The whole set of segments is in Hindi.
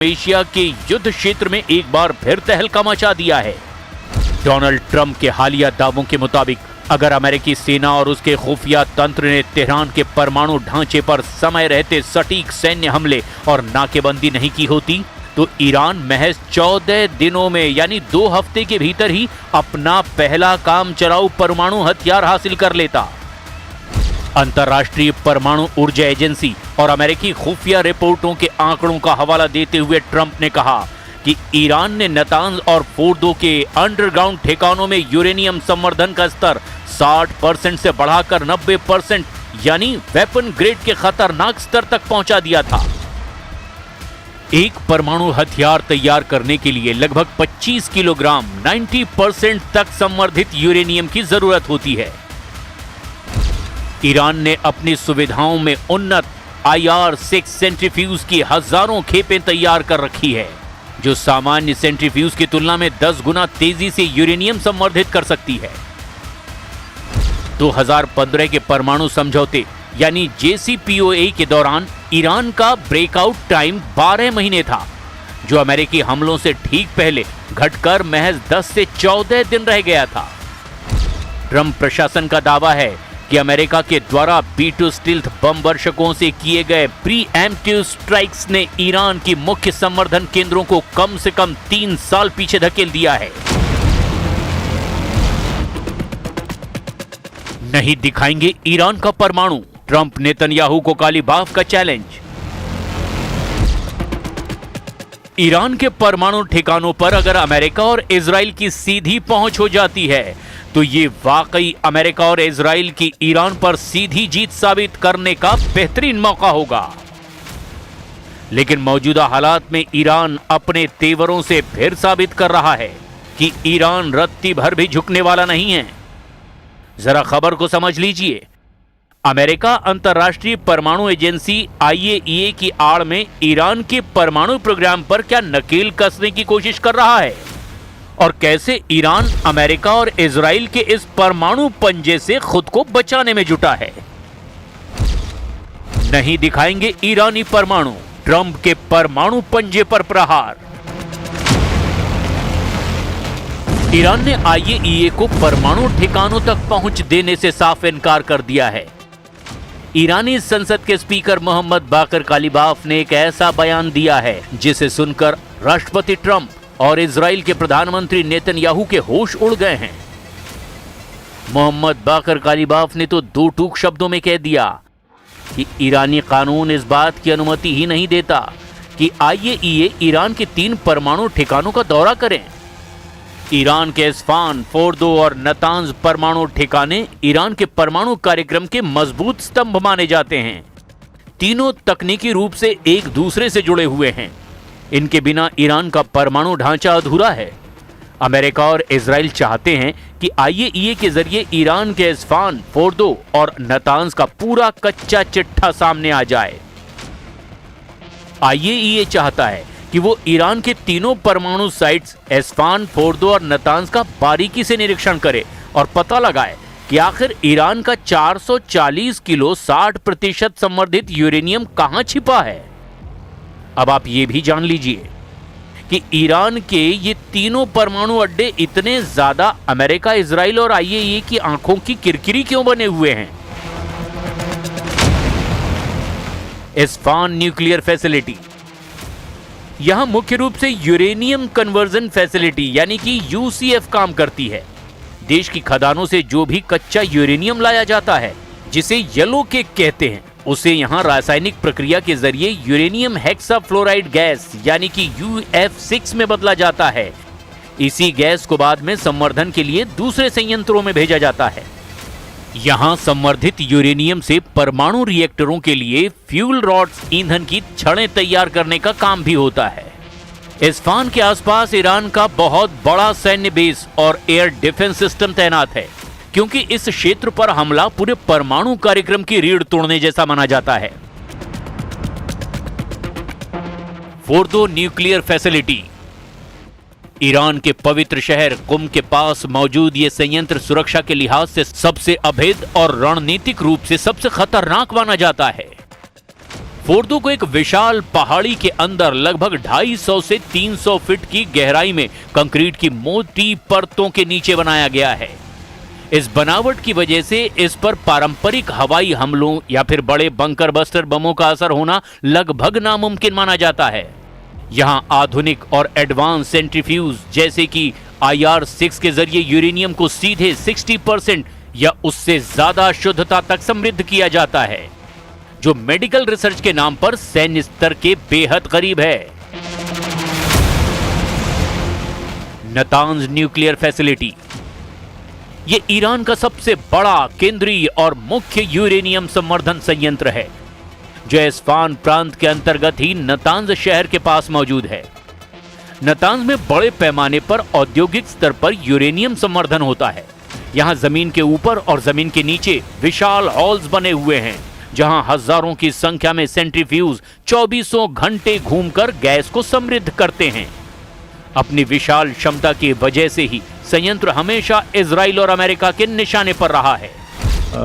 एशिया के युद्ध क्षेत्र में एक बार फिर तहलका मचा दिया है। डोनाल्ड ट्रंप के हालिया दावों के मुताबिक अगर अमेरिकी सेना और उसके खुफिया तंत्र ने तेहरान के परमाणु ढांचे पर समय रहते सटीक सैन्य हमले और नाकेबंदी नहीं की होती तो ईरान महज 14 दिनों में यानी 2 हफ्ते के भीतर ही अपना पहला काम चलाऊ परमाणु हथियार हासिल कर लेता। अंतर्राष्ट्रीय परमाणु ऊर्जा एजेंसी और अमेरिकी खुफिया रिपोर्टों के आंकड़ों का हवाला देते हुए ट्रंप ने कहा कि ईरान ने नातांज और फोर्दो के अंडरग्राउंड ठिकानों में यूरेनियम संवर्धन का स्तर 60% से बढ़ाकर 90% यानी वेपन ग्रेड के खतरनाक स्तर तक पहुंचा दिया था। एक परमाणु हथियार तैयार करने के लिए लगभग 25 किलोग्राम 90% तक संवर्धित यूरेनियम की जरूरत होती है। ईरान ने अपनी सुविधाओं में उन्नत IR-6 सेंट्रीफ्यूज की हजारों खेपें तैयार कर रखी है, जो सामान्य सेंट्रीफ्यूज की तुलना में 10 गुना तेजी से यूरेनियम संवर्धित कर सकती है। 2015 के परमाणु समझौते यानी JCPOA के दौरान ईरान का ब्रेकआउट टाइम 12 महीने था, जो अमेरिकी हमलों से ठीक पहले घटकर महज 10 से 14 दिन रह गया था। ट्रंप प्रशासन का दावा है कि अमेरिका के द्वारा B-2 स्टील्थ बम वर्षकों से किए गए प्रीएम्प्टिव स्ट्राइक्स ने ईरान की मुख्य संवर्धन केंद्रों को कम से कम 3 साल पीछे धकेल दिया है। नहीं दिखाएंगे ईरान का परमाणु, ट्रंप नेतन्याहू को काली बाफ का चैलेंज। ईरान के परमाणु ठिकानों पर अगर अमेरिका और इजराइल की सीधी पहुंच हो जाती है तो ये वाकई अमेरिका और इजराइल की ईरान पर सीधी जीत साबित करने का बेहतरीन मौका होगा। लेकिन मौजूदा हालात में ईरान अपने तेवरों से फिर साबित कर रहा है कि ईरान रत्ती भर भी झुकने वाला नहीं है। जरा खबर को समझ लीजिए। अमेरिका अंतर्राष्ट्रीय परमाणु एजेंसी IAEA की आड़ में ईरान के परमाणु प्रोग्राम पर क्या नकेल कसने की कोशिश कर रहा है और कैसे ईरान अमेरिका और इजराइल के इस परमाणु पंजे से खुद को बचाने में जुटा है। नहीं दिखाएंगे ईरानी परमाणु, ट्रंप के परमाणु पंजे पर प्रहार। ईरान ने IAEA को परमाणु ठिकानों तक पहुंच देने से साफ इनकार कर दिया है। ईरानी संसद के स्पीकर मोहम्मद बाकर कालिबाफ ने एक ऐसा बयान दिया है जिसे सुनकर राष्ट्रपति ट्रंप और इजराइल के प्रधानमंत्री नेतन्याहू के होश उड़ गए हैं। मोहम्मद बाकर कालिबाफ ने तो 2 टूक शब्दों में कह दिया कि ईरानी कानून इस बात की अनुमति ही नहीं देता कि IAEA ईरान के 3 परमाणु ठिकानों का दौरा करें। ईरान के इस्फान, फोर्दो और नातांज परमाणु ठिकाने ईरान के परमाणु कार्यक्रम के मजबूत स्तंभ माने जाते हैं। तीनों तकनीकी रूप से एक दूसरे से जुड़े हुए हैं। इनके बिना ईरान का परमाणु ढांचा अधूरा है। अमेरिका और इजराइल चाहते हैं कि IAEA के जरिए ईरान के इस्फान, फोर्दो और नातांज का पूरा कच्चा चिट्ठा सामने आ जाए। IAEA चाहता है कि वो ईरान के तीनों परमाणु साइट्स इस्फान, फोर्दो और नातांज का बारीकी से निरीक्षण करे और पता लगाए कि आखिर ईरान का 440 किलो 60% संवर्धित यूरेनियम कहां छिपा है। अब आप ये भी जान लीजिए कि ईरान के ये तीनों परमाणु अड्डे इतने ज्यादा अमेरिका, इजराइल और IAEA की आंखों की किरकिरी क्यों बने हुए हैं। इस्फान न्यूक्लियर फैसिलिटी, यहां मुख्य रूप से यूरेनियम कन्वर्जन फैसिलिटी यानी कि UCF काम करती है। देश की खदानों से जो भी कच्चा यूरेनियम लाया जाता है, जिसे येलो केक कहते हैं, उसे यहां रासायनिक प्रक्रिया के जरिए यूरेनियम हेक्साफ्लोराइड गैस यानी कि UF6 में बदला जाता है। इसी गैस को बाद में संवर्धन के लिए दूसरे संयंत्रों में भेजा जाता है। यहां संवर्धित यूरेनियम से परमाणु रिएक्टरों के लिए फ्यूल रॉड्स ईंधन की छड़ें तैयार करने का काम भी होता है। इस्फान के आसपास ईरान का बहुत बड़ा सैन्य बेस और एयर डिफेंस सिस्टम तैनात है, क्योंकि इस क्षेत्र पर हमला पूरे परमाणु कार्यक्रम की रीढ़ तोड़ने जैसा माना जाता है। फोर्दो न्यूक्लियर फैसिलिटी, ईरान के पवित्र शहर कुम के पास मौजूद ये संयंत्र सुरक्षा के लिहाज से सबसे अभेद और रणनीतिक रूप से सबसे खतरनाक माना जाता है। फोर्दो को एक विशाल पहाड़ी के अंदर लगभग 250 से 300 फीट की गहराई में कंक्रीट की मोटी परतों के नीचे बनाया गया है। इस बनावट की वजह से इस पर पारंपरिक हवाई हमलों या फिर बड़े बंकर बस्टर बमों का असर होना लगभग नामुमकिन माना जाता है। यहां आधुनिक और एडवांस सेंट्रीफ्यूज जैसे कि IR-6 के जरिए यूरेनियम को सीधे 60% या उससे ज्यादा शुद्धता तक समृद्ध किया जाता है, जो मेडिकल रिसर्च के नाम पर सैन्य स्तर के बेहद करीब है। नतांज न्यूक्लियर फैसिलिटी ये ईरान का सबसे बड़ा केंद्रीय और मुख्य यूरेनियम संवर्धन संयंत्र है, जो इस्फान प्रांत के अंतर्गत ही नतांज शहर के पास मौजूद है। नतांज में बड़े पैमाने पर औद्योगिक स्तर पर यूरेनियम संवर्धन होता है। यहां जमीन के ऊपर और जमीन के नीचे विशाल हॉल्स बने हुए हैं, जहां हजारों की संख्या में सेंट्रीफ्यूज 24 घंटे घूमकर गैस को समृद्ध करते हैं। अपनी विशाल क्षमता की वजह से ही संयंत्र हमेशा इजराइल और अमेरिका के निशाने पर रहा है।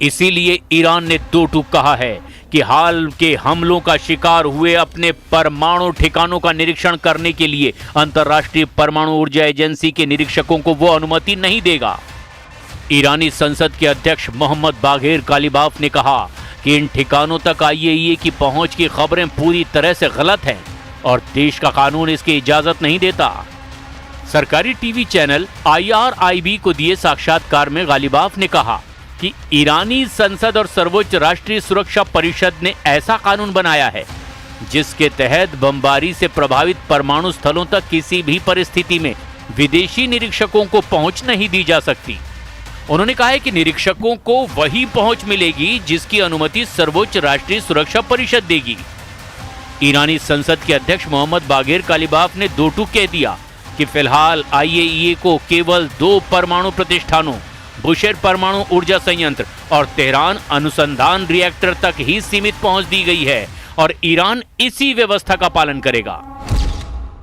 इसीलिए ईरान ने दो टूक कहा है कि हाल के हमलों का शिकार हुए अपने परमाणु ठिकानों का निरीक्षण करने के लिए अंतर्राष्ट्रीय परमाणु ऊर्जा एजेंसी के निरीक्षकों को वो अनुमति नहीं देगा। ईरानी संसद के अध्यक्ष मोहम्मद बाघेर कालिबाफ ने कहा कि इन ठिकानों तक IAEA की पहुंच की खबरें पूरी तरह से गलत हैं और देश का कानून इसकी इजाजत नहीं देता। सरकारी टीवी चैनल IRIB को दिए साक्षात्कार में गालिबाफ ने कहा कि ईरानी संसद और सर्वोच्च राष्ट्रीय सुरक्षा परिषद ने ऐसा कानून बनाया है जिसके तहत बमबारी से प्रभावित परमाणु स्थलों तक किसी भी परिस्थिति में विदेशी निरीक्षकों को पहुंच नहीं दी जा सकती। उन्होंने कहा है कि निरीक्षकों को वही पहुंच मिलेगी जिसकी अनुमति सर्वोच्च राष्ट्रीय सुरक्षा परिषद देगी। ईरानी संसद के अध्यक्ष मोहम्मद बाघेर कालिबाफ ने दो टूक कह दिया कि फिलहाल IAEA को केवल 2 परमाणु प्रतिष्ठानों बुशेर परमाणु ऊर्जा संयंत्र और तेहरान अनुसंधान रिएक्टर तक ही सीमित पहुंच दी गई है और ईरान इसी व्यवस्था का पालन करेगा।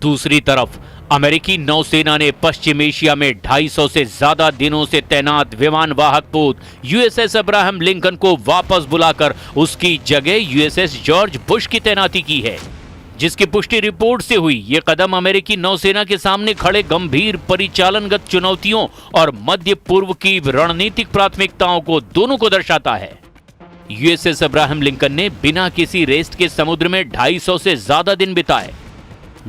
दूसरी तरफ अमेरिकी नौसेना ने पश्चिम एशिया में 250 से ज्यादा दिनों से तैनात विमान वाहक पोत USS अब्राहम लिंकन को वापस बुलाकर उसकी जगह USS जॉर्ज बुश की तैनाती की है, जिसकी पुष्टि रिपोर्ट से हुई। ये कदम अमेरिकी नौसेना के सामने खड़े गंभीर परिचालनगत चुनौतियों और मध्य पूर्व की रणनीतिक प्राथमिकताओं को दोनों को दर्शाता है। USS अब्राहम लिंकन ने बिना किसी रेस्ट के समुद्र में 250 से ज्यादा दिन बिताए,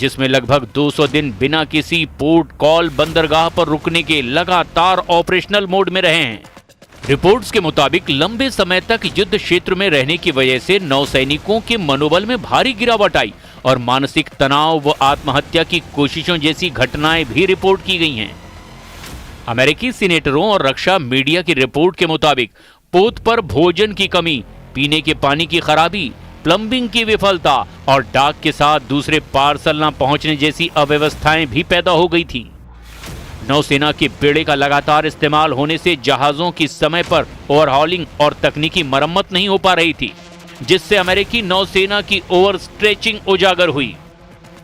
जिसमें लगभग 200 दिन बिना किसी पोर्ट कॉल बंदरगाह पर रुकने के लगातार ऑपरेशनल मोड में रहे हैं। रिपोर्ट्स के मुताबिक लंबे समय तक युद्ध क्षेत्र में रहने की वजह से नौसैनिकों के मनोबल में भारी गिरावट आई और मानसिक तनाव व आत्महत्या की कोशिशों जैसी घटनाएं भी रिपोर्ट की गई हैं। अमेरिकी सीनेटरों और रक्षा मीडिया की रिपोर्ट के मुताबिक पोत पर भोजन की कमी, पीने के पानी की खराबी, प्लम्बिंग की विफलता और डाक के साथ दूसरे पार्सल न पहुंचने जैसी अव्यवस्थाएं भी पैदा हो गई थी। नौसेना के बेड़े का लगातार इस्तेमाल होने से जहाजों की समय पर ओवरहॉलिंग और तकनीकी मरम्मत नहीं हो पा रही थी, जिससे अमेरिकी नौसेना की ओवर स्ट्रेचिंग उजागर हुई।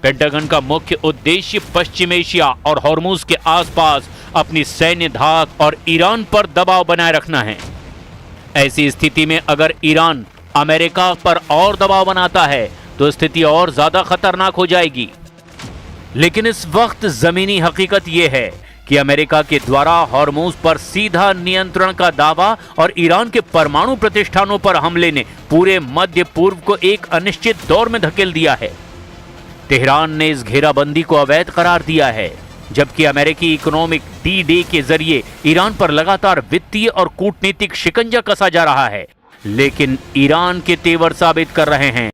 पेंटागन का मुख्य उद्देश्य पश्चिम एशिया और हॉर्मुज के आसपास अपनी सैन्य धाक और ईरान पर दबाव बनाए रखना है। ऐसी स्थिति में अगर ईरान अमेरिका पर और दबाव बनाता है तो स्थिति और ज्यादा खतरनाक हो जाएगी। लेकिन इस वक्त जमीनी हकीकत यह है कि अमेरिका के द्वारा हॉर्मुज पर सीधा नियंत्रण का दावा और ईरान के परमाणु प्रतिष्ठानों पर हमले ने पूरे मध्य पूर्व को एक अनिश्चित दौर में धकेल दिया है। तेहरान ने इस घेराबंदी को अवैध करार दिया है, जबकि अमेरिकी इकोनॉमिक D-Day के जरिए ईरान पर लगातार वित्तीय और कूटनीतिक शिकंजा कसा जा रहा है। लेकिन ईरान के तेवर साबित कर रहे हैं।